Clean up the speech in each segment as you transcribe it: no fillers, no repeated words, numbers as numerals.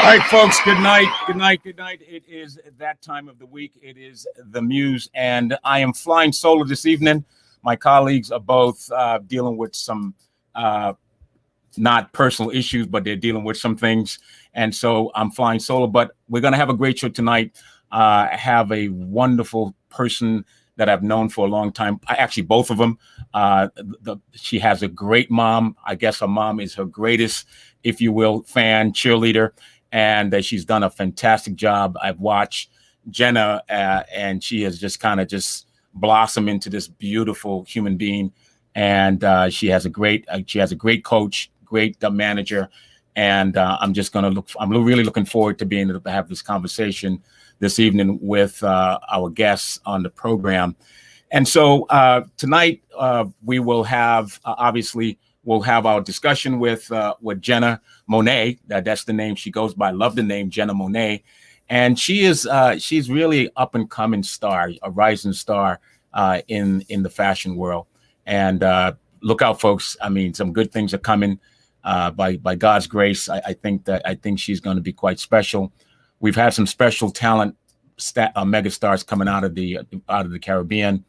right, folks. Good night. Good night. Good night. It is that time of the week. It is the Muse, and I am flying solo this evening. My colleagues are both dealing with some not personal issues, but they're dealing with some things, and so I'm flying solo. But we're gonna have a great show tonight. I have a wonderful person that I've known for a long time. Actually, both of them. She has a great mom. I guess her mom is her greatest, if you will, fan, cheerleader, and she's done a fantastic job. I've watched Jenna, and she has just kind of just blossomed into this beautiful human being. And she has a great coach, great manager, and I'm really looking forward to being able to have this conversation this evening with our guests on the program. And so tonight we will have, obviously, we'll have our discussion with Jenna Monet. That's the name she goes by. I love the name, Jenna Monet. And she's really up and coming star, a rising star in the fashion world. And look out, folks. I mean, some good things are coming by God's grace. I think she's going to be quite special. We've had some special talent megastars coming out of the Caribbean,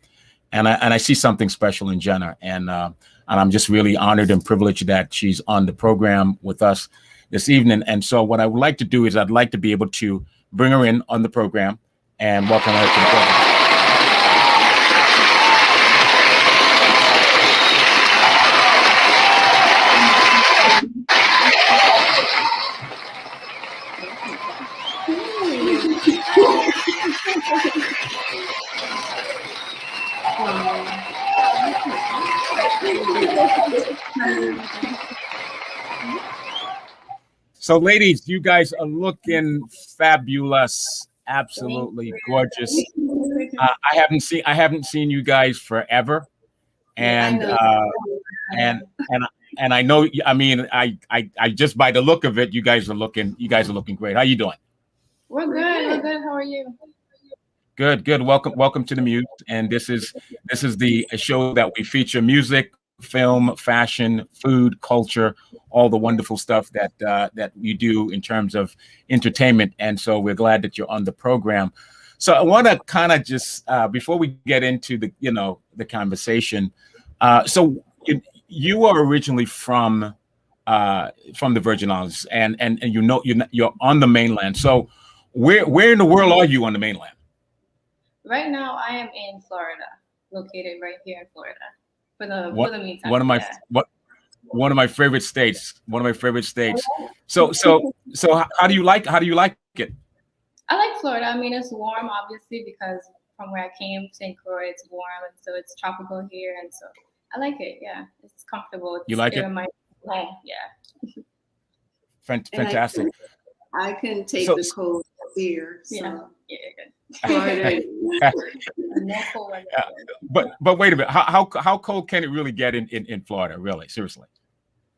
and I see something special in Jenna, and I'm just really honored and privileged that she's on the program with us this evening. And so what I would like to do is I'd like to be able to bring her in on the program and welcome her to the program. So, ladies, you guys are looking fabulous, absolutely gorgeous. I haven't seen you guys forever, and I know. I mean, I just by the look of it, you guys are looking great. How you doing? We're good. We're good. How are you? Good. Welcome to the Muse, and this is the show that we feature music, film, fashion, food, culture, all the wonderful stuff that you do in terms of entertainment. And so we're glad that you're on the program. So I want to kind of just before we get into the conversation. So you are originally from the Virgin Islands, and you're on the mainland. So where in the world are you on the mainland? Right now, I am in Florida, located right here in Florida. For the meantime, one of my favorite states. So how do you like it? I like Florida. I mean, it's warm, obviously, because from where I came, St. Croix, it's warm, and so it's tropical here, and so I like it. Yeah, it's comfortable. You like it? In my home. Yeah. Fantastic. I can take the cold here. So. Yeah, good. But wait a minute. How cold can it really get in Florida? Really, seriously.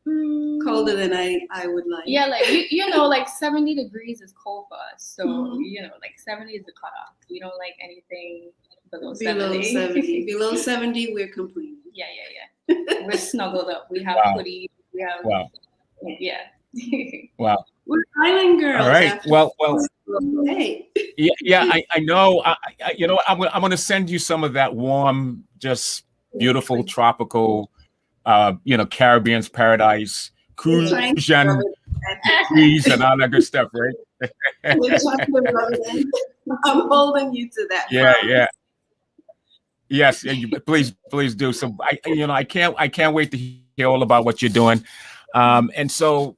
Colder than I would like. Yeah, like like 70 degrees is cold for us. So like 70 is the cutoff. We don't like anything below 70. Below 70, we're complete. Yeah. We're snuggled up. We have hoodies. We have yeah. Wow. We're island girls. All right. Well. Hey. Yeah. I know. I'm going to send you some of that warm, just beautiful tropical, Caribbean's paradise, cruise and all that good stuff, right? I'm holding you to that. Yeah. Yes, please do. So I can't wait to hear all about what you're doing. And so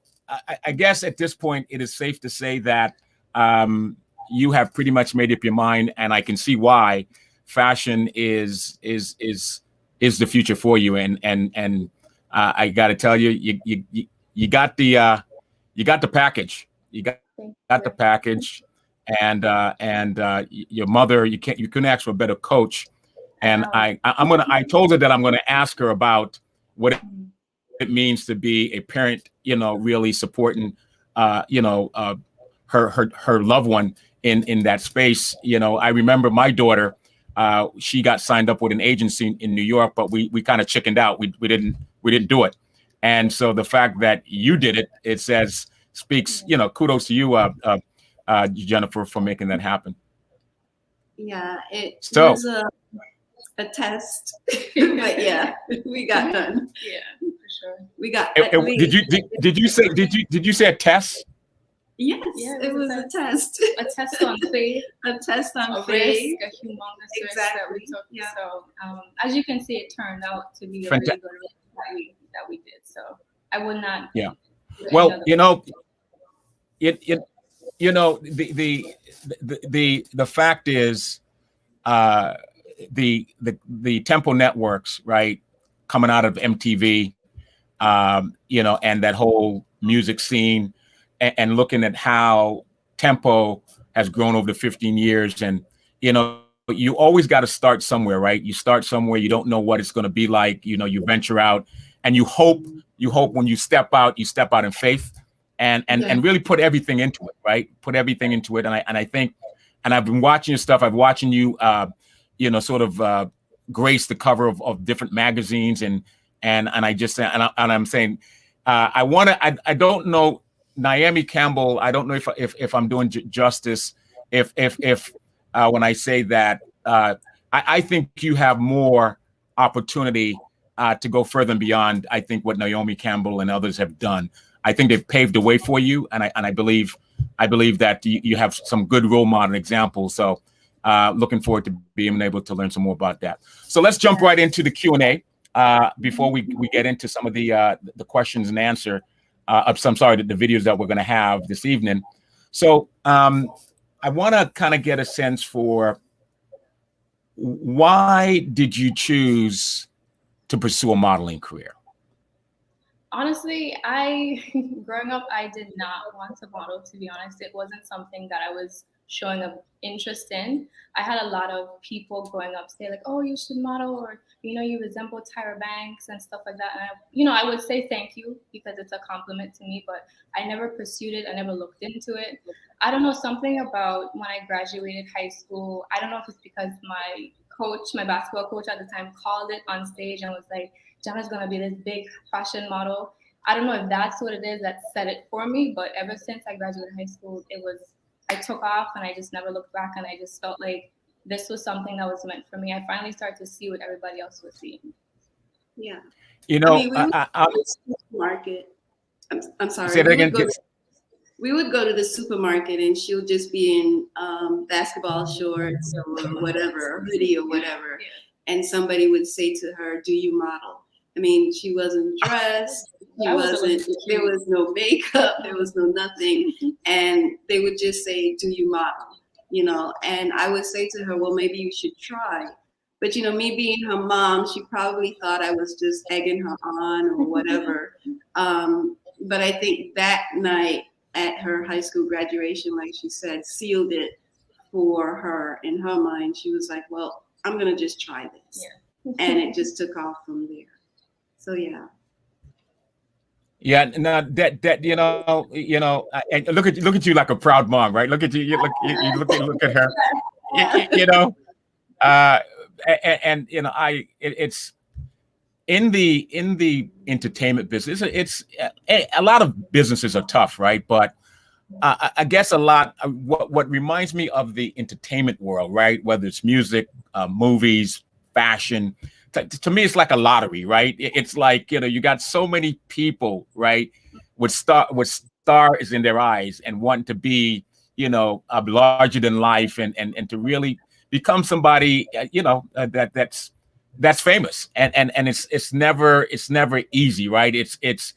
I guess at this point it is safe to say that you have pretty much made up your mind, and I can see why fashion is the future for you. And I got to tell you, you got the package. You got the package, and your mother. You couldn't ask for a better coach. And I told her that I'm gonna ask her about what it means to be a parent. Really supporting her loved one in that space. I remember my daughter. She got signed up with an agency in New York, but we kind of chickened out. We didn't do it. And so the fact that you did it, it says speaks, kudos to you, Jennifer, for making that happen. Yeah, it So- was a test, but yeah, we got done. Yeah, for sure. We got. at Did least- did you say a test? Yes, Yeah, it was a test. A test on faith, A test on a faith. risk, a humongous risk that we Exactly, took. yeah. So as you can see, it turned out to be a really good risk that we did. So I would not. Yeah. do any Well, other the fact is, the Tempo networks, right, coming out of MTV, and that whole music scene, and looking at how Tempo has grown over the 15 years, and you always got to start somewhere, right? You start somewhere, you don't know what it's going to be like, you venture out, and you hope when you step out in faith, and really put everything into it, right? Put everything into it, and I think, and I've been watching your stuff. I've watching you, sort of grace the cover of different magazines, and I just and I'm saying, I don't know, Naomi Campbell. I don't know if I'm doing justice if when I say that, I think you have more opportunity to go further and beyond. I think what Naomi Campbell and others have done. I think they've paved the way for you, and I believe that you have some good role model examples. So looking forward to being able to learn some more about that. So let's jump right into the Q&A before we get into some of the questions and answer. The videos that we're going to have this evening. So I want to kind of get a sense for, why did you choose to pursue a modeling career? Honestly, growing up, I did not want to model, to be honest. It wasn't something that I was showing an interest in. I had a lot of people growing up say like, oh, you should model, or, you resemble Tyra Banks and stuff like that. And I would say thank you because it's a compliment to me, but I never pursued it. I never looked into it. I don't know, something about when I graduated high school. I don't know if it's because my basketball coach at the time called it on stage and was like, Jenna's gonna be this big fashion model. I don't know if that's what it is that set it for me, but ever since I graduated high school, I took off and I just never looked back, and I just felt like this was something that was meant for me. I finally started to see what everybody else was seeing. Yeah. We would go to the supermarket. I'm sorry. Say that again. We would go to the supermarket and she'll just be in basketball shorts or whatever, or hoodie or whatever. Yeah. And somebody would say to her, do you model? I mean, she wasn't dressed. There was no makeup. There was no nothing. And they would just say, do you model? And I would say to her, well, maybe you should try. But, me being her mom, she probably thought I was just egging her on or whatever. But I think that night at her high school graduation, like she said, sealed it for her in her mind. She was like, well, I'm going to just try this. Yeah. And it just took off from there. So, yeah. Yeah, now that I look at you like a proud mom, right? Look at you, look at her, it's in the entertainment business. It's a lot of businesses are tough, right? But I guess a lot. What reminds me of the entertainment world, right? Whether it's music, movies, fashion. To me, it's like a lottery, right? It's like, you got so many people, right, with stars in their eyes and want to be, larger than life and to really become somebody, that's famous. And it's never easy, right? It's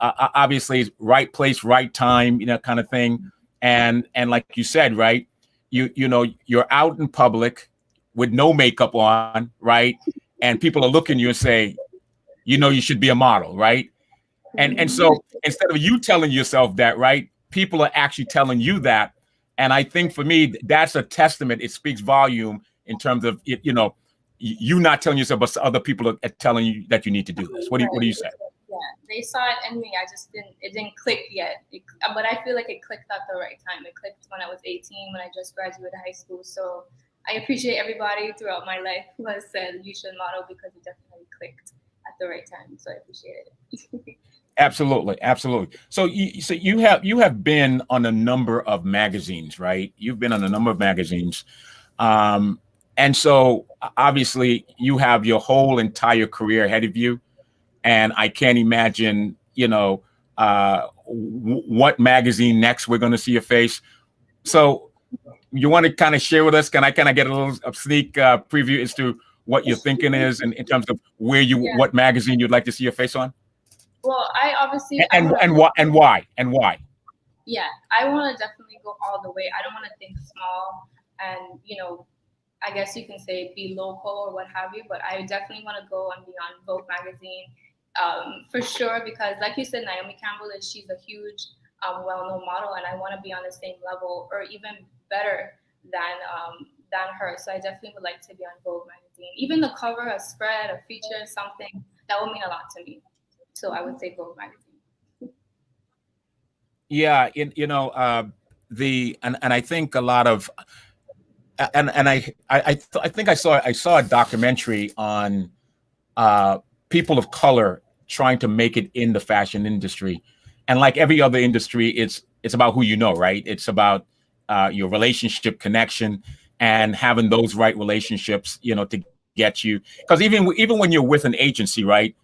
obviously right place, right time, kind of thing. And like you said, right, you're out in public with no makeup on, right? And people are looking at you and say, you should be a model, right? And so instead of you telling yourself that, right, people are actually telling you that. And I think for me, that's a testament. It speaks volume in terms of it, you not telling yourself, but other people are telling you that you need to do this. What do you say? Yeah, they saw it in me. It didn't click yet. But I feel like it clicked at the right time. It clicked when I was 18, when I just graduated high school. So I appreciate everybody throughout my life who has said you should model, because it definitely clicked at the right time. So I appreciate it. Absolutely, absolutely. So you have been on a number of magazines, right? You've been on a number of magazines, um, and so obviously you have your whole entire career ahead of you. And I can't imagine, what magazine next we're going to see your face. So you want to kind of share with us? Can I kind of get a little a sneak preview as to what your thinking is in terms of Yeah. what magazine you'd like to see your face on? Well, I obviously I And want and why and why and why? yeah, I want to definitely go all the way. I don't want to think small and, I guess you can say be local or what have you, but I definitely want to go and be on Vogue magazine for sure because, like you said, Naomi Campbell she's a huge, well-known model, and I want to be on the same level or even better than her. So I definitely would like to be on Vogue magazine. Even the cover, a spread, a feature, something that will mean a lot to me. So I would say Vogue magazine. Yeah, and I think a lot of and I think I saw a documentary on people of color trying to make it in the fashion industry, and like every other industry, it's about who you know, right? It's about your relationship connection and having those right relationships, to get you. Because even when you're with an agency, right?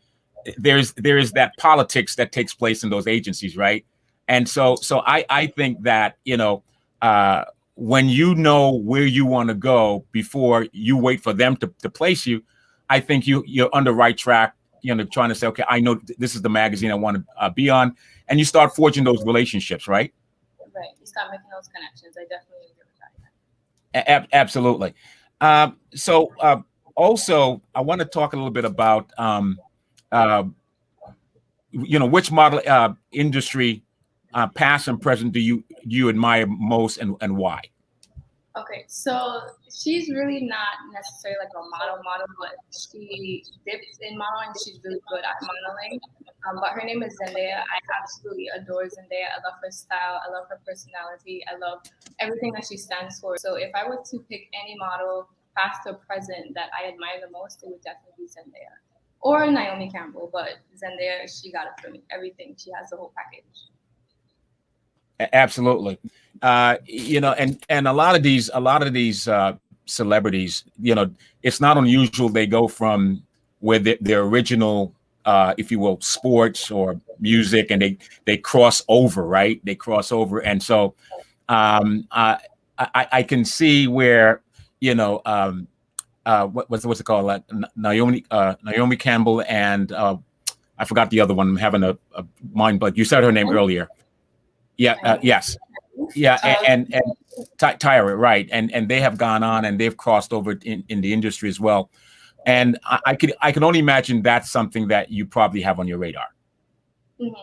There is that politics that takes place in those agencies, right? And so I think that uh, when you know where you want to go before you wait for them to place you, I think you're on the right track. Trying to say, okay, I know this is the magazine I want to be on, and you start forging those relationships, right? Right. You start making those connections. I definitely agree with that. Absolutely. So also, I want to talk a little bit about uh, which model industry, past and present, do you admire most, and why? Okay, so she's really not necessarily like a model, but she dips in modeling. She's really good at modeling. But her name is Zendaya. I absolutely adore Zendaya. I love her style. I love her personality. I love everything that she stands for. So if I were to pick any model, past or present, that I admire the most, it would definitely be Zendaya. Or Naomi Campbell, but Zendaya, she got it for me. Everything. She has the whole package. Absolutely. And a lot of these celebrities, it's not unusual they go from where their original, if you will, sports or music, and they cross over, right? They cross over, and so um, I, I can see where what's it called, like Naomi Campbell, and I forgot the other one. I'm having a mind blank. You said her name earlier. Yeah. Yes. Yeah. And Tyra, right? And they have gone on and they've crossed over in the industry as well. And I can only imagine that's something that you probably have on your radar. For sure,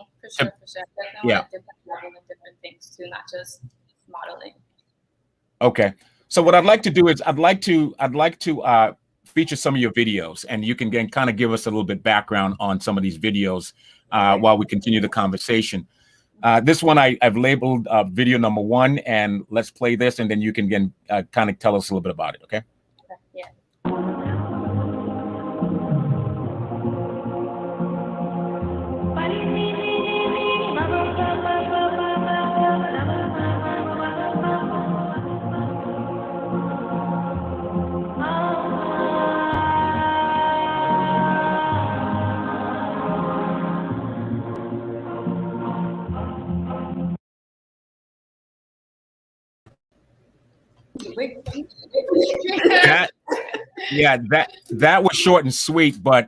for sure. Definitely Yeah. want to dip in different things too, not just modeling. Okay. So what I'd like to do is I'd like to feature some of your videos, and you can kind of give us a little bit background on some of these videos while we continue the conversation. This one I've labeled video number one, and let's play this, and then you can again kind of tell us a little bit about it. Okay. Yeah. Wait. That Yeah, that was short and sweet, but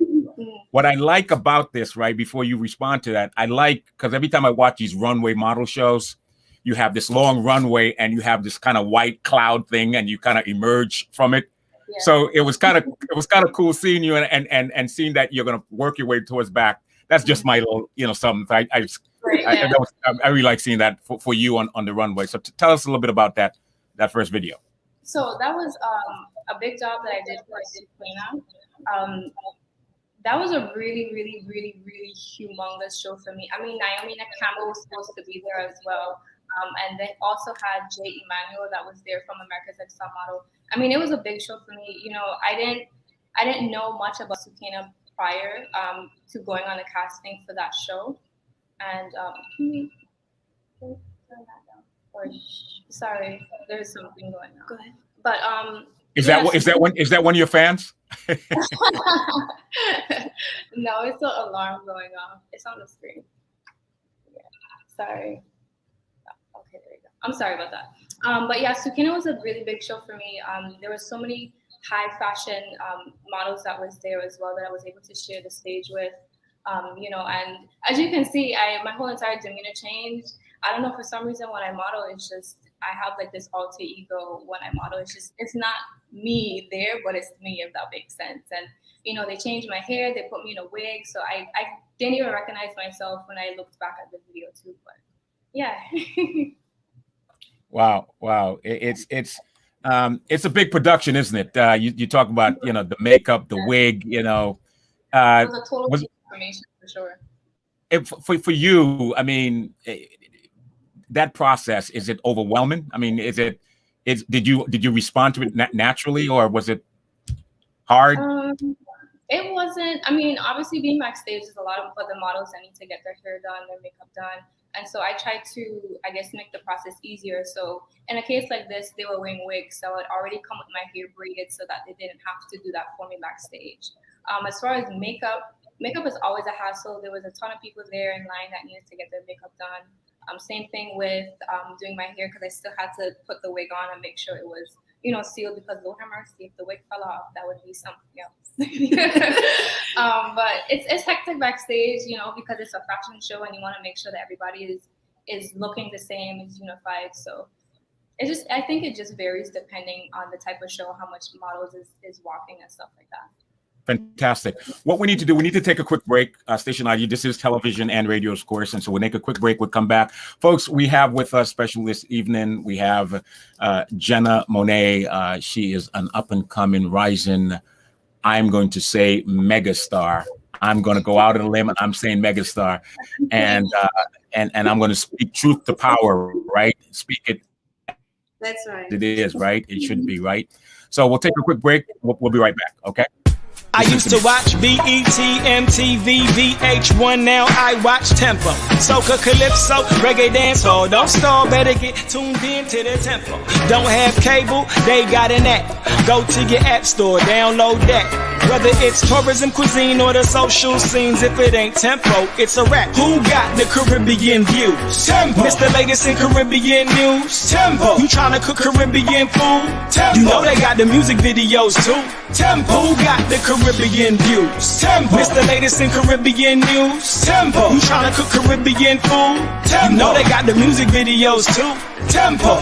what I like about this, right, before you respond to that, I like, because every time I watch these runway model shows, you have this long runway and you have this kind of white cloud thing, and you kind of emerge from it. Yeah. So it was kind of cool seeing you, and seeing that you're gonna work your way towards back. That's just my little, something. Right, yeah. I really like seeing that for you on the runway. So tell us a little bit about that first video. So that was a big job that I did for Suprema. That was a really, really, really, really humongous show for me. I mean, Naomi Campbell was supposed to be there as well. And they also had Jay Emanuel that was there from America's Next Top Model. I mean, it was a big show for me. I didn't know much about Sukina prior to going on the casting for that show. And can we turn that down? Or sorry, there's something going on. Go ahead. But Is yes. that one of your fans? No, it's the alarm going off. It's on the screen. Yeah. Sorry. Okay, there you go. I'm sorry about that. But yeah, Sukina was a really big show for me. There were so many high fashion models that was there as well that I was able to share the stage with. You know, and as you can see, my whole entire demeanor changed. I don't know, for some reason when I model, it's just, I have like this alter ego when I model. It's not me there, but it's me, if that makes sense. And, you know, they changed my hair, they put me in a wig. So I didn't even recognize myself when I looked back at the video too, but yeah. Wow. It's a big production, isn't it? You talk about, you know, the makeup, the wig, you know, it was a total transformation for sure. For you, I mean, that process, is it overwhelming? I mean, did you respond to it naturally, or was it hard? It wasn't. I mean, obviously being backstage is a lot of for the models that need to get their hair done, their makeup done. And so I tried to, I guess, make the process easier. So in a case like this, they were wearing wigs, so I'd already come with my hair braided so that they didn't have to do that for me backstage. As far as makeup is always a hassle. There was a ton of people there in line that needed to get their makeup done. Same thing with doing my hair, because I still had to put the wig on and make sure it was, you know, sealed, because Lord have mercy, if the wig fell off, that would be something else. But it's hectic backstage, you know, because it's a fashion show and you want to make sure that everybody is looking the same, is unified. So I think it just varies depending on the type of show, how much models is walking and stuff like that. Fantastic. What we need to do, we need to take a quick break. Station ID, this is television and radio, of course. And so we'll make a quick break. We'll come back. Folks, we have with us special this evening, we have Jenna Monet. She is an up-and-coming, rising, I'm going to say megastar. I'm going to go out on a limb and I'm saying megastar. And I'm going to speak truth to power, right? Speak it. That's right. It is, right? It should be, right? So we'll take a quick break. We'll be right back, okay? I used to watch BET, MTV, VH1, now I watch Tempo. Soca, Calypso, Reggae Dancehall. Don't stall, better get tuned in to the tempo. Don't have cable, they got an app. Go to your app store, download that. Whether it's tourism, cuisine, or the social scenes, if it ain't Tempo, it's a rap. Who got the Caribbean views? Tempo. Mr. Latest in Caribbean news? Tempo. You tryna cook Caribbean food? Tempo. You know they got the music videos too? Tempo. Who got the Caribbean views? Tempo. Mr. Latest in Caribbean news? Tempo. You tryna cook Caribbean food? Tempo. You know they got the music videos too? Tempo.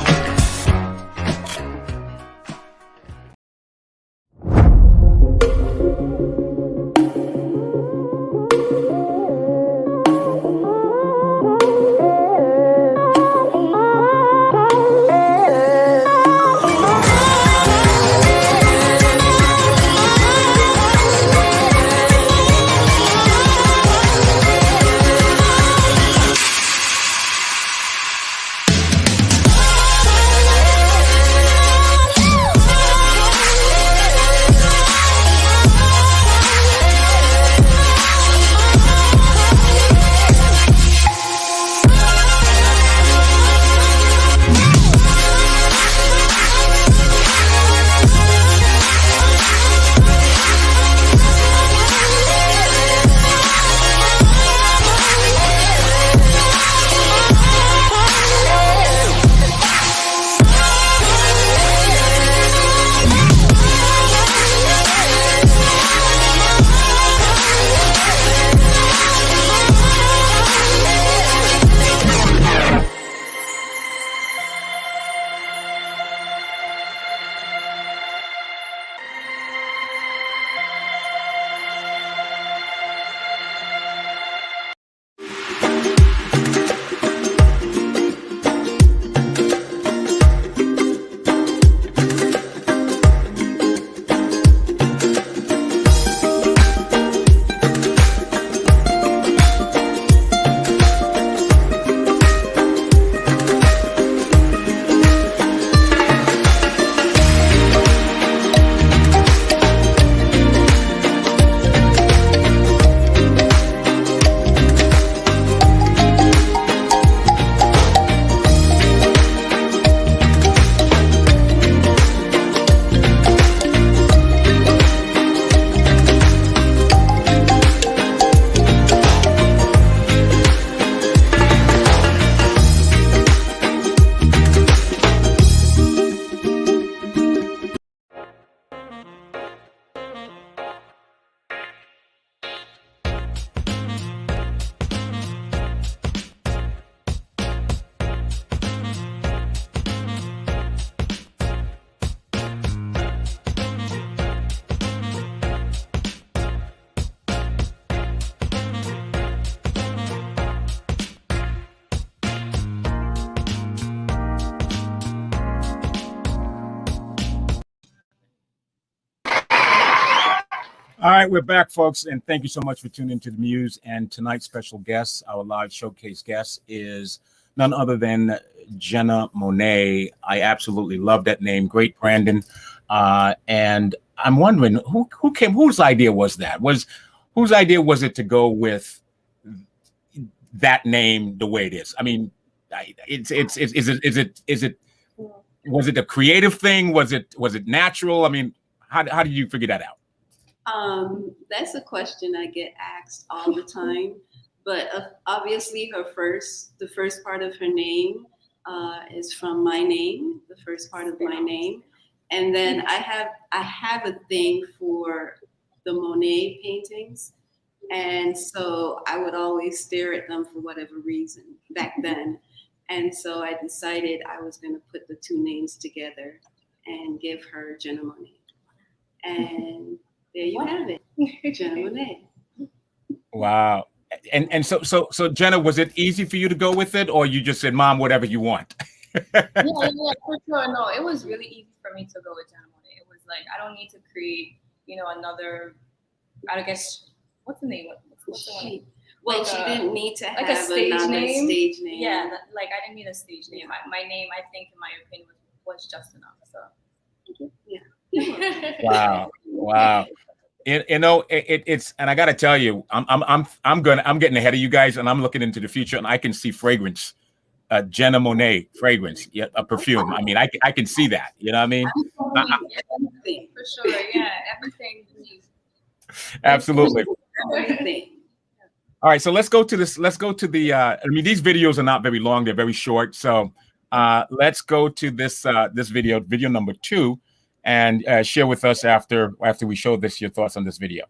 All right, we're back, folks, and thank you so much for tuning into the Muse. And tonight's special guest, our live showcase guest, is none other than Jenna Monet. I absolutely love that name. Great, Brandon. And I'm wondering whose idea was that? Whose idea was it to go with that name the way it is? I mean, was it a creative thing? Was it natural? I mean, how did you figure that out? That's a question I get asked all the time. But obviously, the first part of her name is from my name, the first part of my name, and then I have a thing for the Monet paintings, and so I would always stare at them for whatever reason back then, and so I decided I was going to put the two names together and give her Jenna Monet, and there you have it, Jenna Monet. Wow. And so Jenna, was it easy for you to go with it, or you just said, Mom, whatever you want? yeah, for sure. No, it was really easy for me to go with Jenna Monet. It was like, I don't need to create, another, I guess, what's the name? What's the one? Well, like she didn't need to have a stage another name. Stage name. Yeah, I didn't need a stage name. My name, I think, in my opinion, was just enough. So. Yeah. Wow. It's and I got to tell you, I'm getting ahead of you guys, and I'm looking into the future, and I can see fragrance, Jenna Monet fragrance, a perfume. I mean, I can see that. You know what I mean? Everything, for sure. Yeah, everything. Absolutely. Everything. All right, so let's go to this. Let's go to the. I mean, these videos are not very long; they're very short. So let's go to this video number 2. And share with us after we show this your thoughts on this video.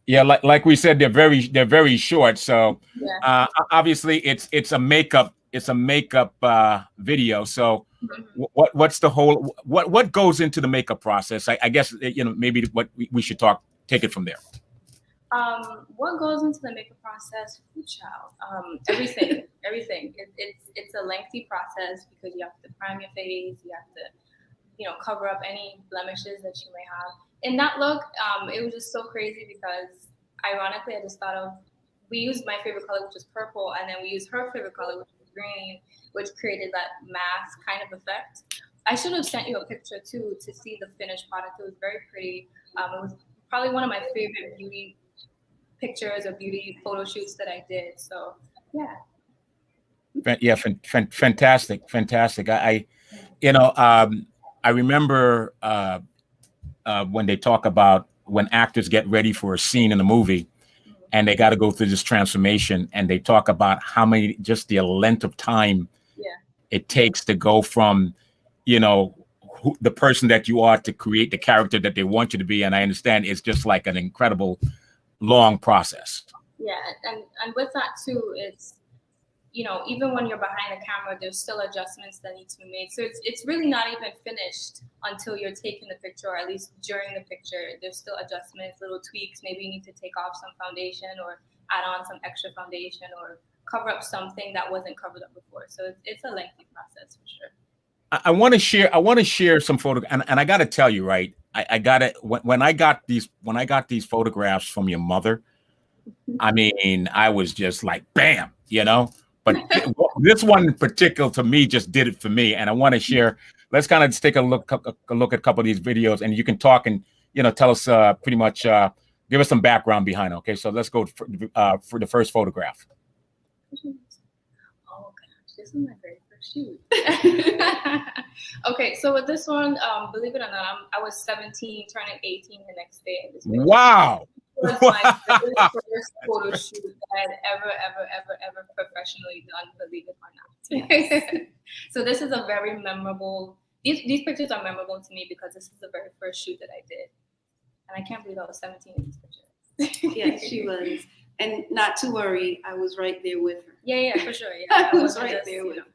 Yeah, like we said, they're very short. So obviously it's a makeup video. So what's the whole what goes into the makeup process? I guess maybe what we should take it from there. What goes into the makeup process? Everything. It's a lengthy process because you have to prime your face, you have to cover up any blemishes that you may have. In that look, it was just so crazy because ironically I just thought of, we used my favorite color, which is purple, and then we used her favorite color, which is green, which created that mask kind of effect. I should have sent you a picture too to see the finished product. It was very pretty. It was probably one of my favorite beauty pictures or beauty photo shoots that I did. So yeah. Fantastic. I remember when they talk about when actors get ready for a scene in a movie and they got to go through this transformation, and they talk about just the length of time it takes to go from, the person that you are to create the character that they want you to be. And I understand it's just like an incredible long process. Yeah. And with that too, it's, even when you're behind the camera, there's still adjustments that need to be made. So it's really not even finished until you're taking the picture, or at least during the picture. There's still adjustments, little tweaks. Maybe you need to take off some foundation or add on some extra foundation or cover up something that wasn't covered up before. So it's a lengthy process for sure. I want to share some photos, and I got to tell you, right? I got it when I got these photographs from your mother. I mean, I was just like, bam, But this one in particular to me just did it for me, and I want to share. Let's kind of just take a look at a couple of these videos, and you can talk and tell us pretty much give us some background behind it. Okay, so let's go for the first photograph. Oh gosh, this is my very first shoot. Okay, so with this one, believe it or not, I was 17, turning 18 the next day. Wow. It was my very first photo shoot that I had ever professionally done, believe it or not. Yes. So this is a very memorable, these pictures are memorable to me because this is the very first shoot that I did. And I can't believe I was 17 in these pictures. Yeah, she was. And not to worry, I was right there with her. Yeah, for sure. Yeah, I was right there with her.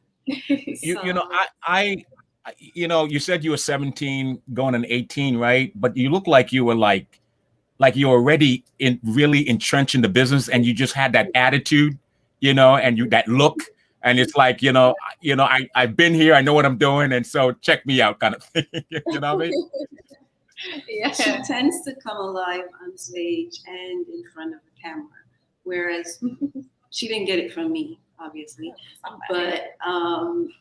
You said you were 17 going on 18, right? But you look like you were like like you're already really entrenched in the business, and you just had that attitude, you know, and that look, and it's like, I've been here, I know what I'm doing, and so check me out, kind of thing. You know what I mean? Yeah. She tends to come alive on stage and in front of the camera, whereas she didn't get it from me, obviously, but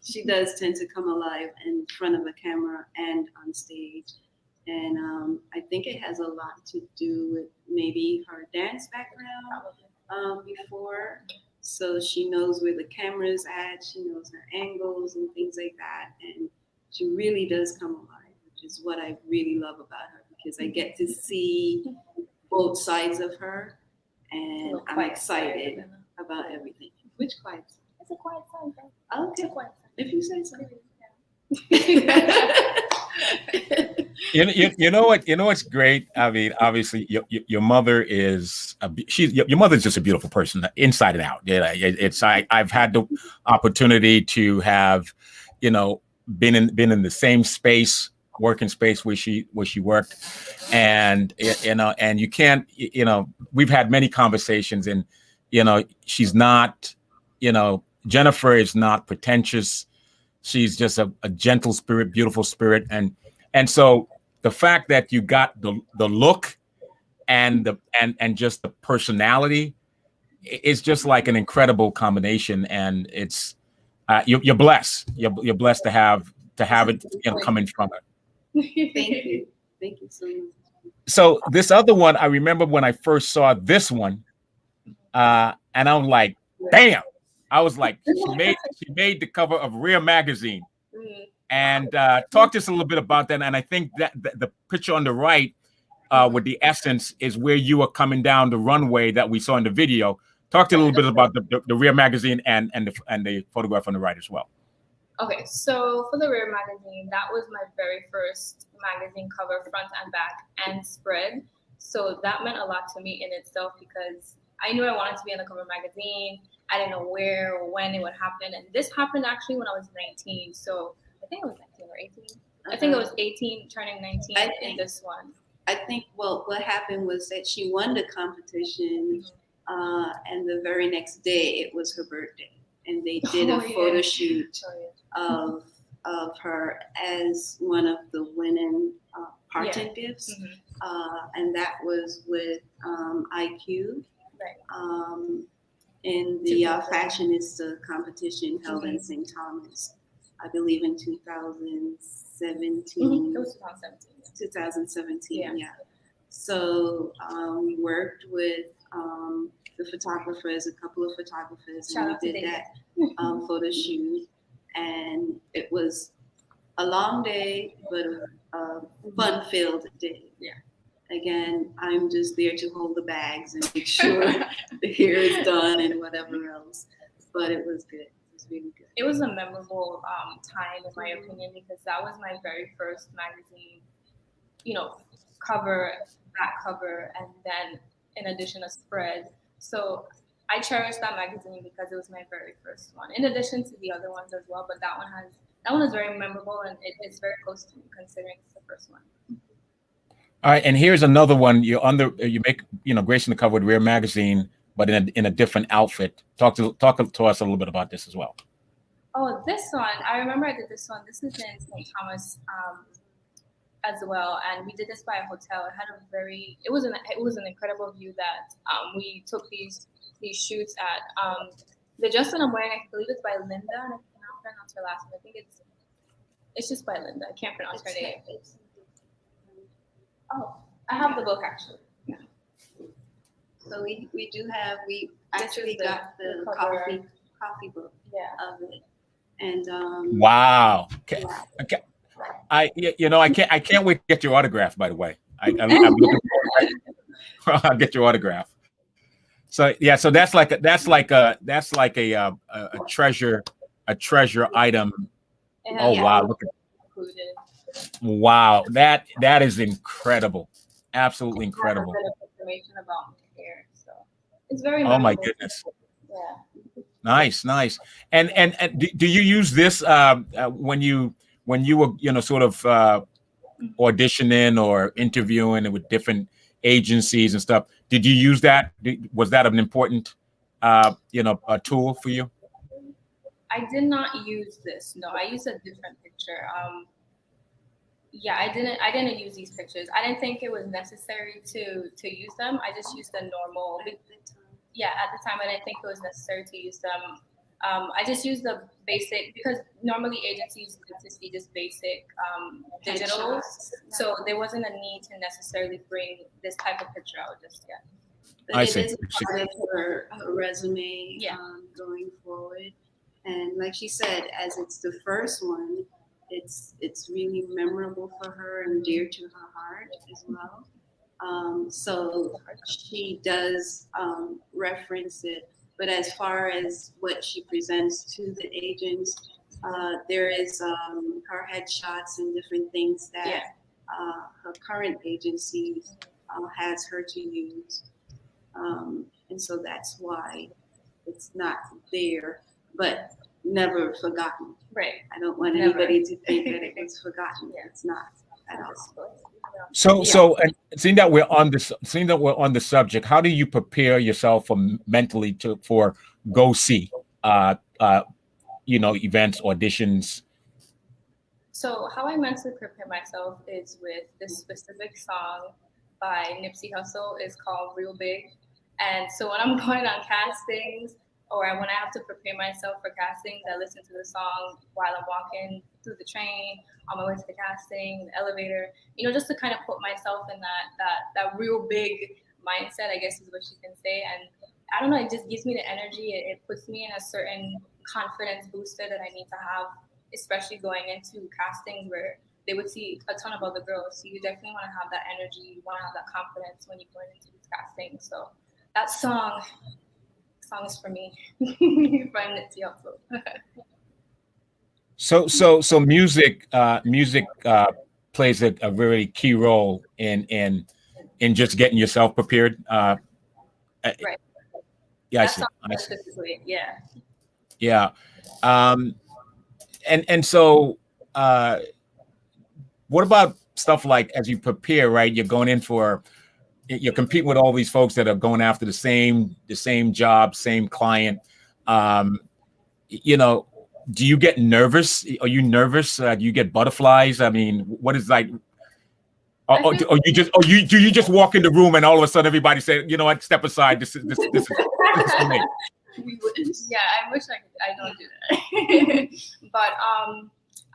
she does tend to come alive in front of a camera and on stage. And I think it has a lot to do with maybe her dance background before. So she knows where the camera's at, she knows her angles and things like that. And she really does come alive, which is what I really love about her, because I get to see both sides of her, and I'm excited about everything. Which quiet side? It's a quiet side, Okay. It's a quiet side. If you say so. You know what's great. I mean, obviously, your mother is your mother's just a beautiful person, inside and out. Yeah, I've had the opportunity to have, been in the same space, working space where she worked, and and you can't, we've had many conversations, and she's not, Jennifer is not pretentious. She's just a gentle spirit, beautiful spirit, and so the fact that you got the look and just the personality is just like an incredible combination, and it's you're blessed. You're blessed to have it coming from it. Thank you so much. So this other one, I remember when I first saw this one, and I'm like, damn. I was like, she made the cover of Rare magazine, and talk to us a little bit about that. And I think that the picture on the right with the essence is where you are coming down the runway that we saw in the video. Talk to a little bit about the Rare magazine and the photograph on the right as well. Okay, so for the Rare magazine, that was my very first magazine cover, front and back and spread. So that meant a lot to me in itself, because I knew I wanted to be on the cover of magazine. I didn't know where or when it would happen. And this happened actually when I was 19. So I think it was 19 or 18. I think it was 18, turning 19 in this one. I think, well, what happened was that she won the competition, and the very next day it was her birthday. And they did a photo shoot of her as one of the winning parting gifts. And that was with IQ. Right. In the Fashionista competition held in St. Thomas, I believe in 2017. It was 2017. 2017, yeah. So we worked with the photographers, a couple of photographers, and we did that photo shoot. And it was a long day, but a fun-filled day. Yeah. Again, I'm just there to hold the bags and make sure the hair is done and whatever else. But it was good. It was really good. It was a memorable time, in my opinion, because that was my very first magazine, cover, back cover, and then in addition a spread. So I cherish that magazine because it was my very first one, in addition to the other ones as well. But that one is very memorable, and it's very close to me considering it's the first one. All right, and here's another one. You make gracing the cover with Rare magazine, but in a different outfit. Talk to us a little bit about this as well. Oh, this one, I remember I did this one. This is in St. Thomas as well, and we did this by a hotel. It was an incredible view that we took these shoots at. The dress that I'm wearing, I believe it's by Linda, and I cannot pronounce her last name. I think it's just by Linda. I can't pronounce her name. Oh, I have the book actually. Yeah. So we actually got the coffee book of it. And wow. Okay. I can't wait to get your autograph, by the way. I'm looking forward. I'll get your autograph. So yeah, so that's like a treasure item. Oh wow, look at wow, that is incredible. Absolutely incredible. A bit of information about my hair, so it's very oh my goodness. Yeah. Nice. And do you use this when you were sort of auditioning or interviewing with different agencies and stuff. Did you use that? Was that an important, a tool for you? I did not use this. No, I used a different picture. Yeah, I didn't use these pictures. I didn't think it was necessary to use them. I just used the normal. Yeah, at the time I didn't think it was necessary to use them. I just used the basic, because normally agencies get to see just basic digitals, so there wasn't a need to necessarily bring this type of picture out just yet. But I it see. is part of her resume Yeah. going forward. And like she said, as it's the first one, it's really memorable for her and dear to her heart as well. So she does reference it. But as far as what she presents to the agents, there is her headshots and different things that her current agency has her to use. And so that's why it's not there, but never forgotten. Right. I don't want Never. anybody to think that it was forgotten. Yeah. It's not at all. So, and seeing that we're on the subject, how do you prepare yourself mentally for go see, events, auditions? So how I mentally prepare myself is with this specific song by Nipsey Hussle. It's called Real Big. And so when I'm going on castings, or when I have to prepare myself for castings, I listen to the song while I'm walking through the train, on my way to the casting, the elevator, just to kind of put myself in that real big mindset, I guess is what you can say. And I don't know, it just gives me the energy. It puts me in a certain confidence booster that I need to have, especially going into castings where they would see a ton of other girls. So you definitely want to have that energy, you want to have that confidence when you're going into these castings. So that song is for me. From Nipsey Hussle. So music plays a very key role in just getting yourself prepared. Right. Yeah, That song I see. specifically, yeah. Yeah. And so what about stuff like, as you prepare, right? You're competing with all these folks that are going after the same job, same client. Do you get nervous? Are you nervous? Do you get butterflies? I mean, what is like? Do you just walk in the room and all of a sudden everybody say, you know what, step aside. This is for me. Yeah, I wish I don't do that. But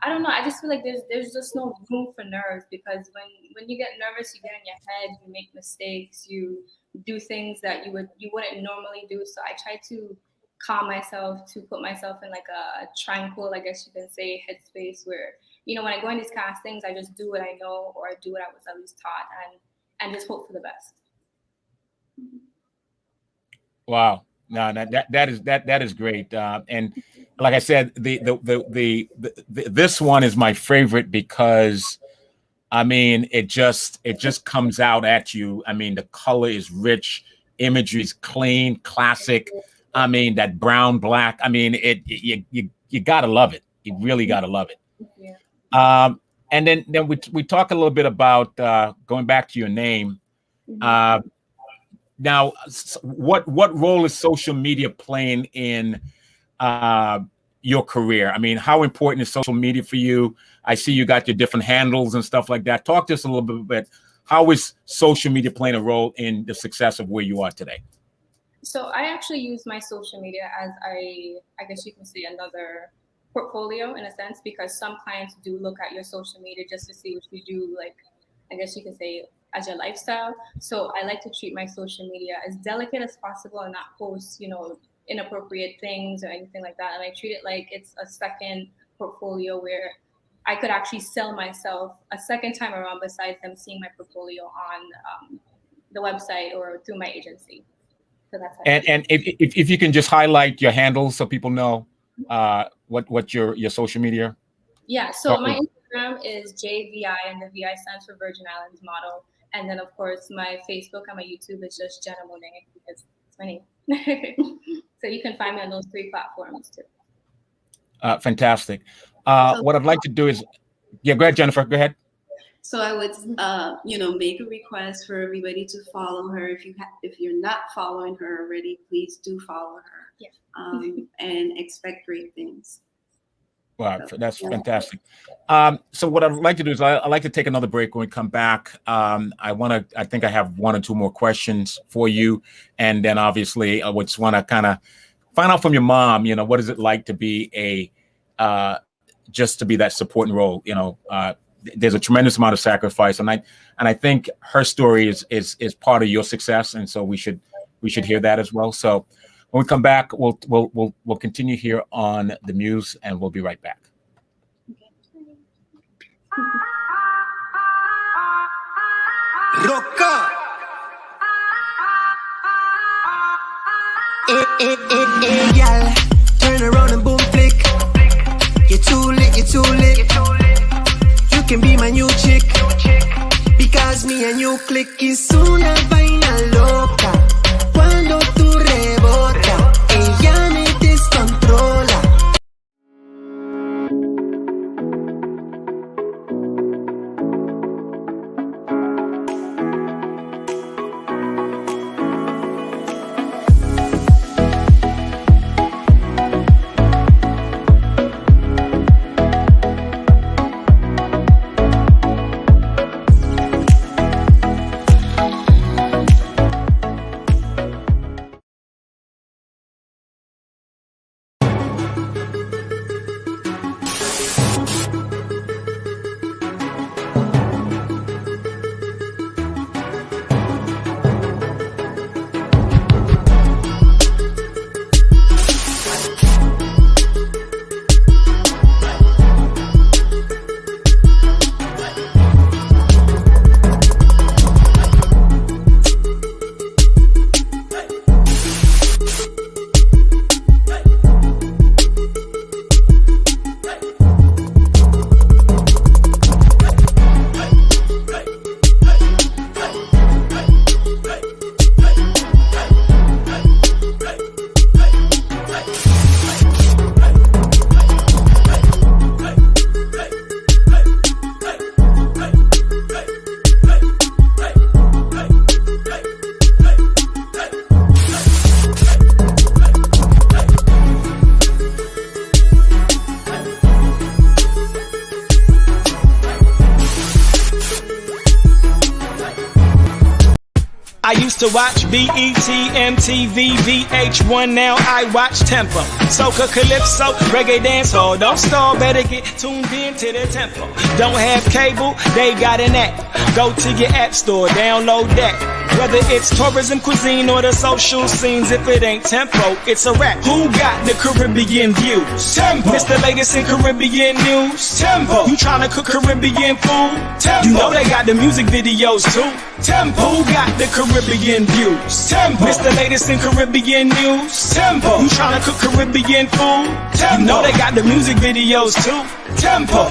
I don't know. I just feel like there's just no room for nerves, because when you get nervous, you get in your head, you make mistakes, you do things that you wouldn't normally do. So I try to calm myself, to put myself in like a tranquil, I guess you can say, headspace where, when I go in these castings, I just do what I know, or I do what I was at least taught, and just hope for the best. Wow. No, that is great. And like I said, this one is my favorite because, I mean, it just comes out at you. I mean, the color is rich, imagery is clean, classic. I mean, that brown, black. I mean, you gotta love it. You really gotta love it. Yeah. And then we talk a little bit about going back to your name. Mm-hmm. Now, what role is social media playing in your career? I mean, how important is social media for you? I see you got your different handles and stuff like that. Talk to us a little bit. How is social media playing a role in the success of where you are today? So I actually use my social media as I guess you can say another portfolio in a sense, because some clients do look at your social media just to see what you do, like, I guess you can say, as your lifestyle. So I like to treat my social media as delicate as possible and not post, inappropriate things or anything like that. And I treat it like it's a second portfolio where I could actually sell myself a second time around, besides them seeing my portfolio on the website or through my agency. So that's how and if you can just highlight your handles so people know what your social media. Yeah, so my Instagram is JVI, and the VI stands for Virgin Islands Model. And then, of course, my Facebook and my YouTube is just Jenna Monet, because it's my name. So you can find me on those 3 platforms too. Fantastic. What I'd like to do is, go ahead, Jennifer. Go ahead. So I would, make a request for everybody to follow her. If you're not following her already, please do follow her. Yeah. And expect great things. Wow, that's fantastic. So what I'd like to do is I'd like to take another break. When we come back, I think I have one or two more questions for you. And then obviously I would just want to kind of find out from your mom, what is it like to be just to be that supporting role? There's a tremendous amount of sacrifice. And I think her story is part of your success. And so we should hear that as well. So when we come back, we'll continue here on The Muse, and we'll be right back. Roca. Y'all, turn around and boom flick. You're too lit, you're too lit. You can be my new chick, because me and you click. Es una vaina loca. Cuando tú rebota, ella me descontrola. I used to watch BET, MTV, VH1, now I watch Tempo. Soca, Calypso, Reggae Dancehall. Don't stall, better get tuned in to the tempo. Don't have cable, they got an app. Go to your app store, download that. Whether it's tourism, cuisine, or the social scenes, if it ain't Tempo, it's a rap. Who got the Caribbean views? Tempo. Mr. Latest in Caribbean news? Tempo. You tryna cook Caribbean food? Tempo. You know they got the music videos too? Tempo. Who got the Caribbean views? Tempo. Mr. Latest in Caribbean news? Tempo. You tryna cook Caribbean food? Tempo. You know they got the music videos too? Tempo.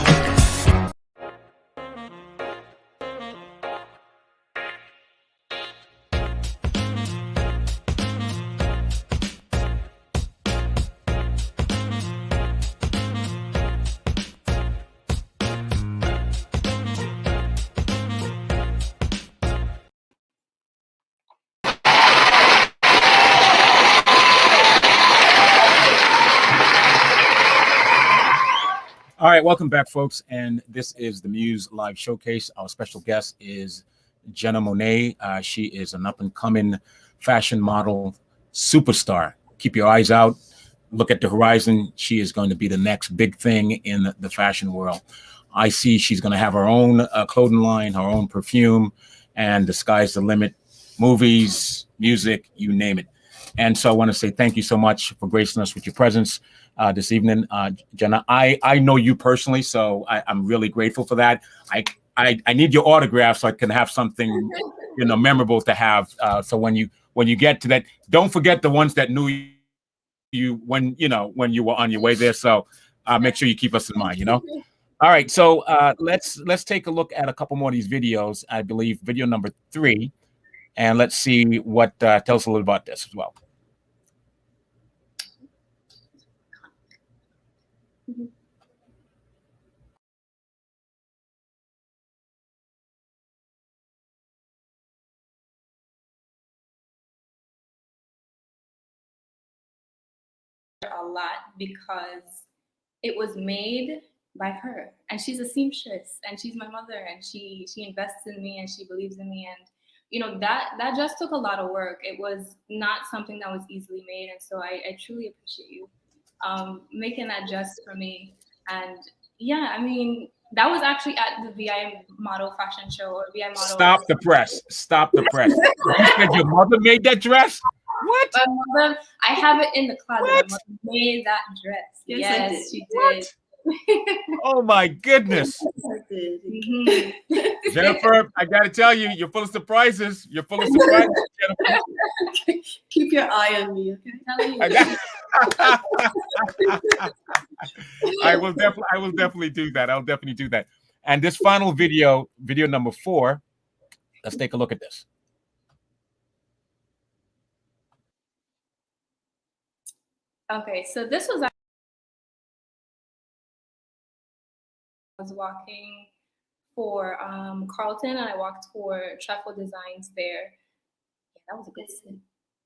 All right, welcome back, folks. And this is the Muse Live Showcase. Our special guest is Jenna Monet. She is an up-and-coming fashion model superstar. Keep your eyes out. Look at the horizon. She is going to be the next big thing in the fashion world. I see she's going to have her own clothing line, her own perfume, and the sky's the limit. Movies, music, you name it. And so I want to say thank you so much for gracing us with your presence this evening. Jenna, I know you personally, so I'm really grateful for that. I need your autograph so I can have something, memorable to have. So when you get to that, don't forget the ones that knew you when you were on your way there. So make sure you keep us in mind, All right, so let's take a look at a couple more of these videos. I believe video number 3, and let's see what tells us a little about this as well. Mm-hmm. a lot because it was made by her, and she's a seamstress, and she's my mother, and she invests in me, and she believes in me, and that just took a lot of work. It was not something that was easily made, and so I truly appreciate you making that dress for me. And yeah, I mean, that was actually at the VI Model Fashion Show, or VI Model. Stop the press. Stop the press. You said your mother made that dress? What? My mother, I have it in the closet. What? My mother made that dress. Yes, Yes, I did. she What? did. Oh my goodness. I did. Mhm. Jennifer, I gotta tell you, you're full of surprises. You're full of surprises, Jennifer. Keep your eye on me, okay? I'm telling I you. got- I will definitely do that. I'll definitely do that. And this final video number 4, let's take a look at this. Okay, so this was, I was walking for Carlton, and I walked for Truffle Designs there. Yeah, that was a good sit.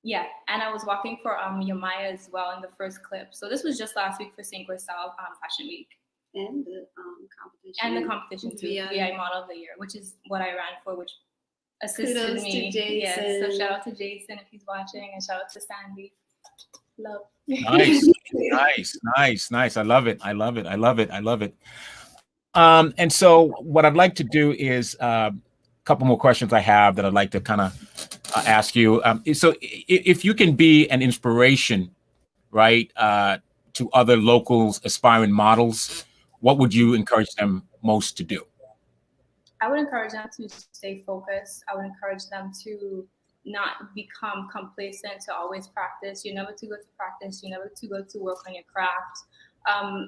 Yeah, and I was walking for Yamaya as well in the first clip. So this was just last week for St. Crystal Fashion Week. And the competition. And the competition too, VI. VI Model of the Year, which is what I ran for, which assisted Kudos me. to Yes, so Jason. shout out to Jason if he's watching, and shout out to Sandy. Love. Nice, nice. I love it. And so what I'd like to do is a couple more questions I have that I'd like to kind of ask you. So if you can be an inspiration, right, to other locals, aspiring models, what would you encourage them most to do? I would encourage them to stay focused. I would encourage them to not become complacent, to always practice. You're never too good to practice. You're never too good to work on your craft.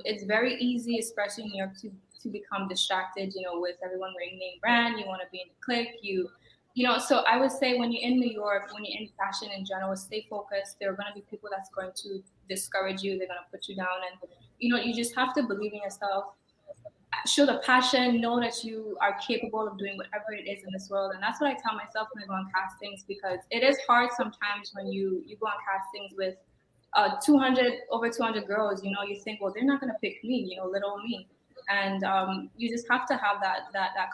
It's very easy, especially in New York, to become distracted, with everyone wearing name brand. You want to be in the clique. So I would say when you're in New York, when you're in fashion in general, stay focused. There are going to be people that's going to discourage you. They're going to put you down. And, you just have to believe in yourself. Show the passion, know that you are capable of doing whatever it is in this world. And that's what I tell myself when I go on castings, because it is hard sometimes when you go on castings with over 200 girls. You think, well, they're not going to pick me, little me. And you just have to have that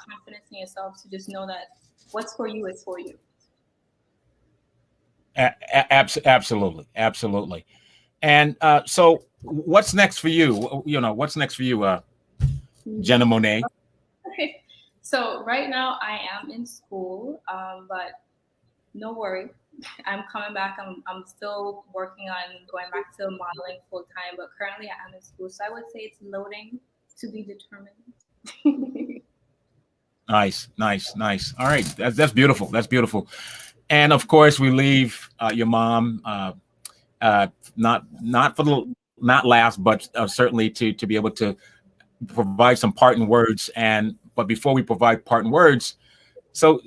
confidence in yourself to just know that what's for you is for you. Absolutely. And so what's next for you? What's next for you, Jenna Monet? Okay. So right now I am in school, but no worry, I'm coming back. I'm still working on going back to modeling full time, but currently I am in school. So I would say it's loading, to be determined. Nice. All right, that's beautiful. And of course, we leave your mom, not last, but certainly to be able to provide some parting words. But before we provide parting words, so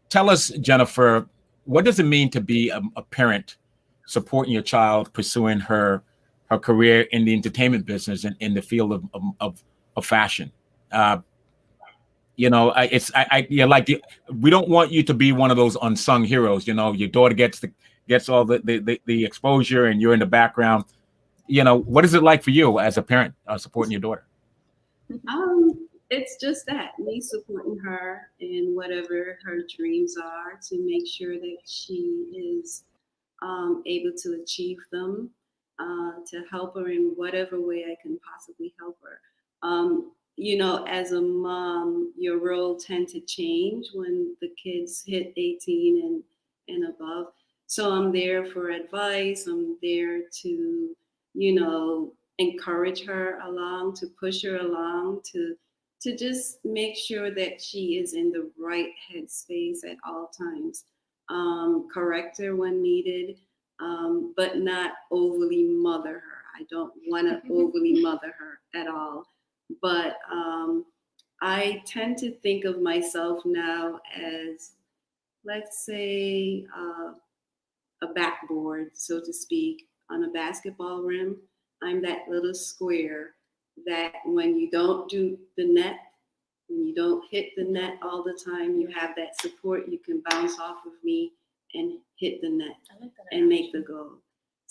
tell us, Jennifer, what does it mean to be a parent supporting your child pursuing her career in the entertainment business and in the field of fashion? We don't want you to be one of those unsung heroes. Your daughter gets all the exposure and you're in the background. What is it like for you as a parent supporting your daughter? It's just that, me supporting her in whatever her dreams are, to make sure that she is able to achieve them, to help her in whatever way I can possibly help her. As a mom, your role tend to change when the kids hit 18 and above. So I'm there for advice. I'm there to, encourage her along, to push her along, to just make sure that she is in the right headspace at all times. Correct her when needed, but not overly mother her. I don't want to overly mother her at all. But I tend to think of myself now as, let's say, a backboard, so to speak, on a basketball rim. I'm that little square that when you don't do the net, when you don't hit the net all the time, you have that support. You can bounce off of me and hit the net and make the goal.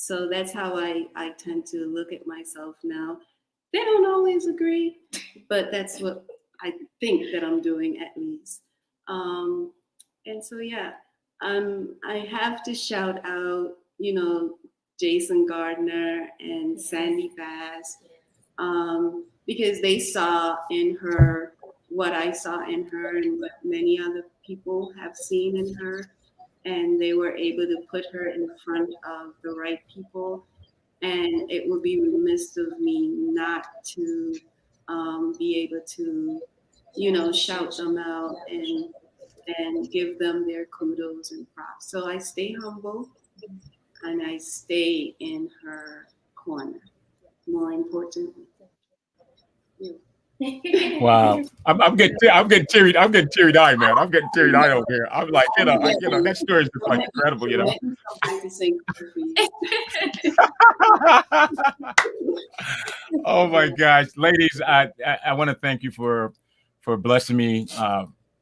So that's how I tend to look at myself now. They don't always agree, but that's what I think that I'm doing at least. And so, yeah, I have to shout out, Jason Gardner and Sandy Bass, because they saw in her what I saw in her and what many other people have seen in her. And they were able to put her in front of the right people. And it would be remiss of me not to be able to, shout them out and give them their kudos and props. So I stay humble and I stay in her corner, more importantly. Yeah. Wow, I'm getting teary eyed, man. I'm getting teary eyed over here. I'm like, that story is just like incredible, Oh my gosh, ladies, I want to thank you for blessing me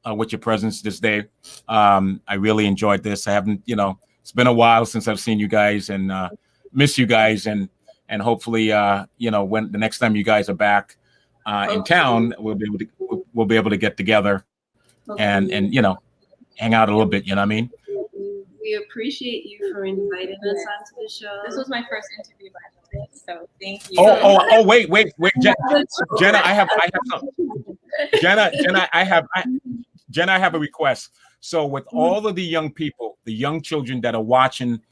with your presence this day. I really enjoyed this. I haven't, it's been a while since I've seen you guys, and miss you guys, and hopefully, when the next time you guys are back in town, we'll be able to get together and hang out a little bit. You know what I mean? We appreciate you for inviting us onto the show. This was my first interview, by the way, so thank you. Oh, wait, Jenna, I have something. Jenna, I have a request. So with all of the young people, the young children that are watching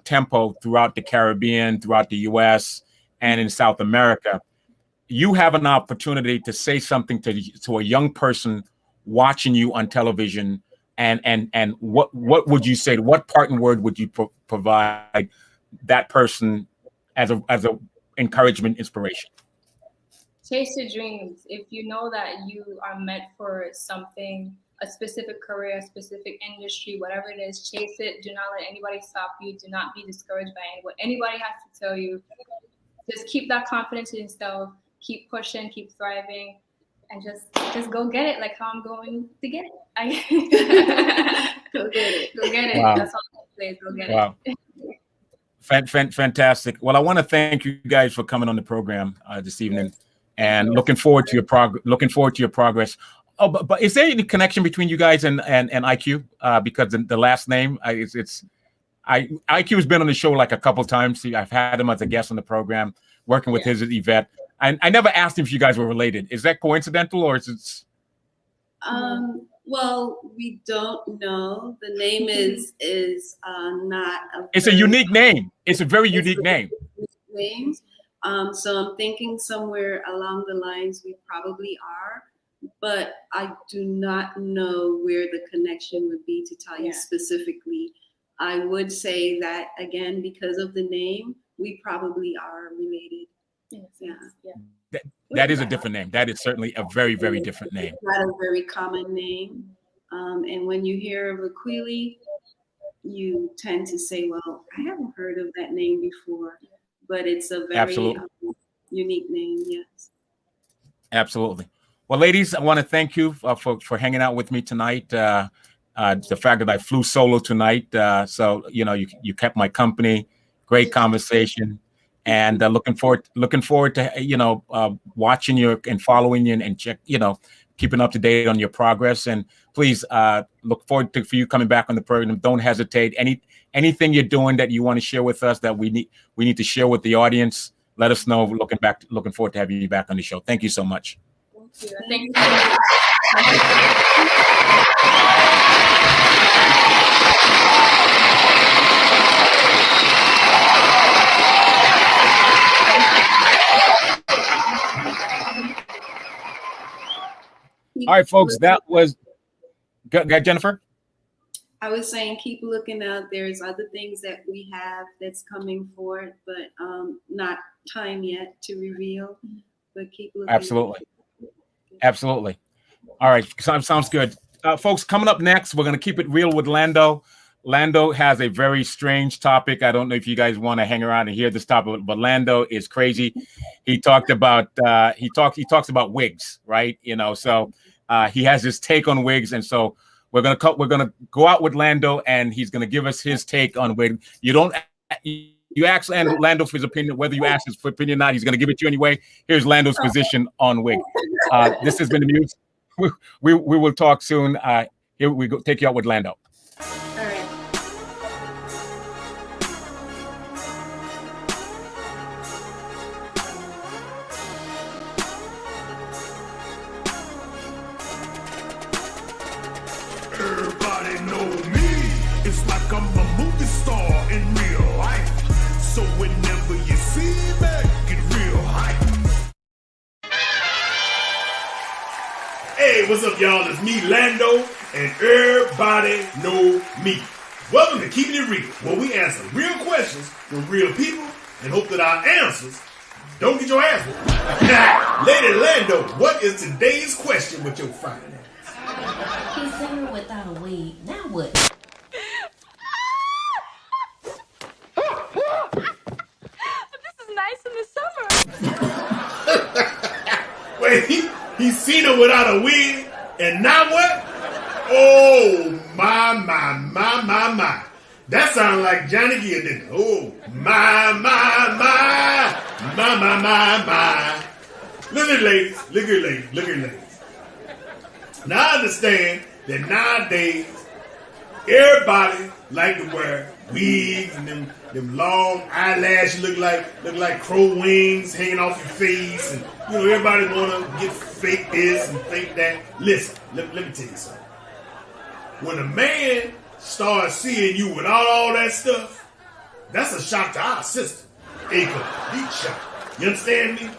Tempo throughout the Caribbean, throughout the U.S. and in South America, you have an opportunity to say something to a young person watching you on television, and what would you say? What parting word would you provide that person as a encouragement, inspiration? Chase your dreams. If you know that you are meant for something, a specific career, a specific industry, whatever it is, chase it. Do not let anybody stop you. Do not be discouraged by what anybody has to tell you. Just keep that confidence in yourself. Keep pushing, keep thriving, and just go get it, like how I'm going to get it. Go get it. Go get it. Wow. That's all I say. Go get it. Fantastic. Well, I want to thank you guys for coming on the program this evening, and looking forward to your progress. Oh, but is there any connection between you guys and IQ? Because the last name, IQ has been on the show like a couple times. See, I've had him as a guest on the program, working with his Yvette. I never asked him if you guys were related. Is that coincidental, or is it? Well, we don't know. The name is not. It's a unique name. It's a very unique name. Names. So I'm thinking somewhere along the lines we probably are, but I do not know where the connection would be to tell you specifically. I would say that again, because of the name, we probably are related. Yeah. That is a different name. That is certainly a very, very different name. Not a very common name. And when you hear of Aquili, you tend to say, well, I haven't heard of that name before, but it's a very unique name. Yes. Absolutely. Well, ladies, I want to thank you for hanging out with me tonight. The fact that I flew solo tonight. So, you kept my company, great conversation. And looking forward to watching you and following you and check keeping up to date on your progress. And please look forward for you coming back on the program. Don't hesitate. Anything you're doing that you want to share with us that we need to share with the audience, let us know. Looking forward to having you back on the show. Thank you so much. Thank you. All right, folks, that was good. Jennifer? I was saying, keep looking out. There's other things that we have that's coming forward, but not time yet to reveal. But keep looking. Absolutely. All right, sounds good. Folks, coming up next, we're going to keep it real with Lando. Lando has a very strange topic. I don't know if you guys want to hang around and hear this topic, but Lando is crazy. He talks about wigs, right? So he has his take on wigs, and so we're gonna go out with Lando, and he's gonna give us his take on wig. You don't You ask Lando for his opinion. Whether you ask his opinion or not, he's going to give it to you anyway. Here's Lando's position on wig. This has been the Muse. We will talk soon. Here we go. Take you out with Lando. All right. Everybody know me. It's like I'm a movie star in real life. So whenever you see me, get real hype. Hey, what's up, y'all? It's me, Lando, and everybody know me. Welcome to Keeping It Real, where we answer real questions from real people and hope that our answers don't get your ass whooped. Lady Lando, what is today's question with your fine ass? He's there without a wig. Now what? This is nice in the summer. Wait, he seen her without a wig, and now what? Oh, my. That sounds like Johnny Gill, didn't it? Oh, my. Look at ladies. Now I understand that nowadays, everybody like to wear wigs and them long eyelashes look like crow wings hanging off your face, and everybody wanna get fake this and fake that. Listen, let me tell you something. When a man starts seeing you without all that stuff, that's a shock to our system. A complete shock. You understand me?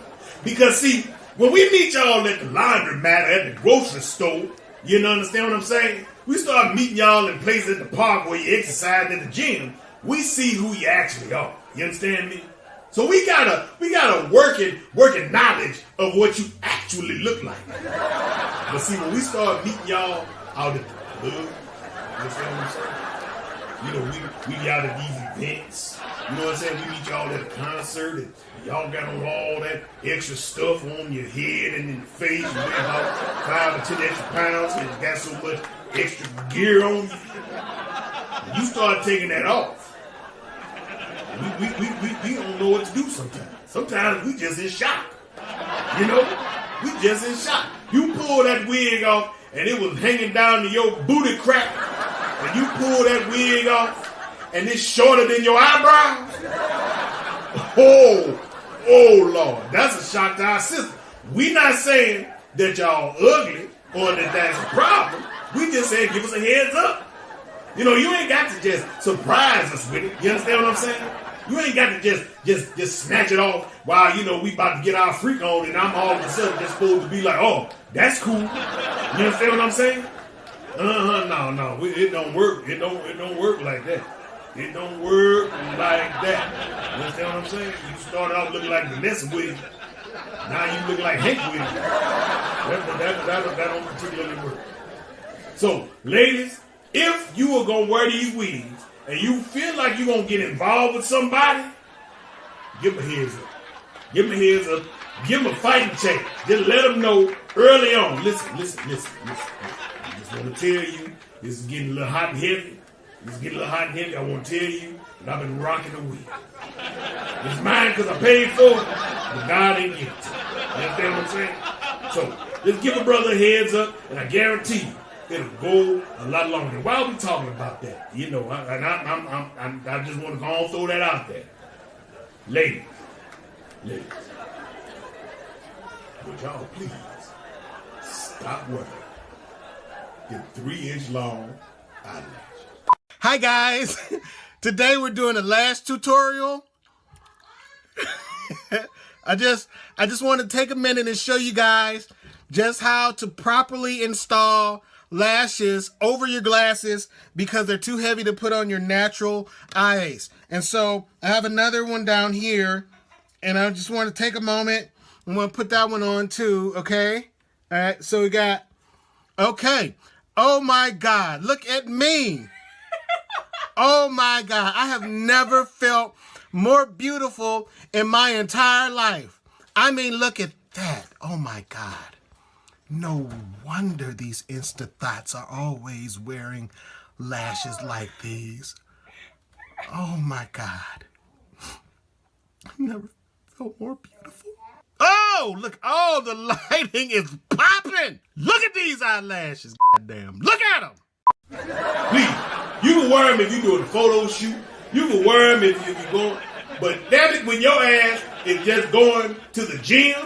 Because see, when we meet y'all at the laundromat, at the grocery store, you understand what I'm saying? We start meeting y'all in places at the park where you exercise at the gym. We see who you actually are. You understand me? So we got a working knowledge of what you actually look like. But see, when we start meeting y'all out at the club, you understand what I'm saying? We out at these events. You know what I'm saying? We meet y'all at a concert, and y'all got on all that extra stuff on your head and in your face. You weigh about 5 or 10 extra pounds, and you got so much extra gear on you. And you start taking that off. We don't know what to do sometimes. Sometimes we just in shock. We just in shock. You pull that wig off, and it was hanging down to your booty crack, and you pull that wig off, and it's shorter than your eyebrows. Oh Lord, that's a shock to our system. We not saying that y'all ugly or that that's a problem. We just saying give us a heads up. You ain't got to just surprise us with it. You understand what I'm saying? You ain't got to just snatch it off while we about to get our freak on, and I'm all of a sudden just supposed to be like, oh, that's cool. You understand what I'm saying? No, it don't work. It don't work like that. It don't work like that. You understand what I'm saying? You started off looking like Vanessa Williams. Now you look like Hank Williams. That don't particularly work. So, ladies, if you are going to wear these wigs and you feel like you're going to get involved with somebody, give them a heads up. Give them a heads up. Give them a fighting chance. Just let them know early on. Listen. I just want to tell you, this is getting a little hot and heavy. I want to tell you that I've been rocking the wig. It's mine because I paid for it, but God didn't give it to me. You understand what I'm saying? So, just give a brother a heads up, and I guarantee you, it'll go a lot longer. Why are we talking about that? I just want to go on and throw that out there. Ladies, would y'all please stop wearing the 3-inch long eyelash? Hi guys, today we're doing the lash tutorial. I just want to take a minute and show you guys just how to properly install lashes over your glasses because they're too heavy to put on your natural eyes. And so I have another one down here, and I just want to take a moment. I'm going to put that one on too, okay? All right, so we got, okay. Oh my God, look at me. Oh my God, I have never felt more beautiful in my entire life. I mean, look at that. Oh my God. No wonder these Insta thoughts are always wearing lashes like these. Oh my God. I've never felt more beautiful. Oh, look. Oh, the lighting is popping. Look at these eyelashes. Goddamn. Look at them. Please, you can wear them if you're doing a photo shoot. You can wear them if you're going. But damn it, when your ass is just going to the gym,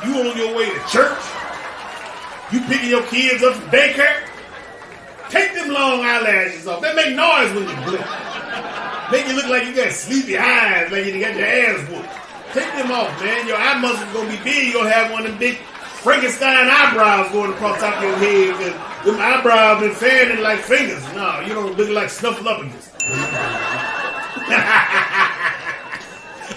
you on your way to church, you picking your kids up from daycare, take them long eyelashes off. They make noise when you blink. Make you look like you got sleepy eyes, like you got your ass whooped. Take them off, man. Your eye muscles gonna be big. You're gonna have one of them big Frankenstein eyebrows going across top of your head. Cause them eyebrows been fanning like fingers. No, you don't look like Snuffleupagus.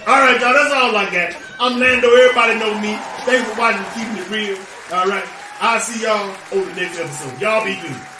All right, y'all, that's all I got. I'm Lando. Everybody know me. Thanks for watching, keeping it real. All right, I'll see y'all on the next episode. Y'all be good.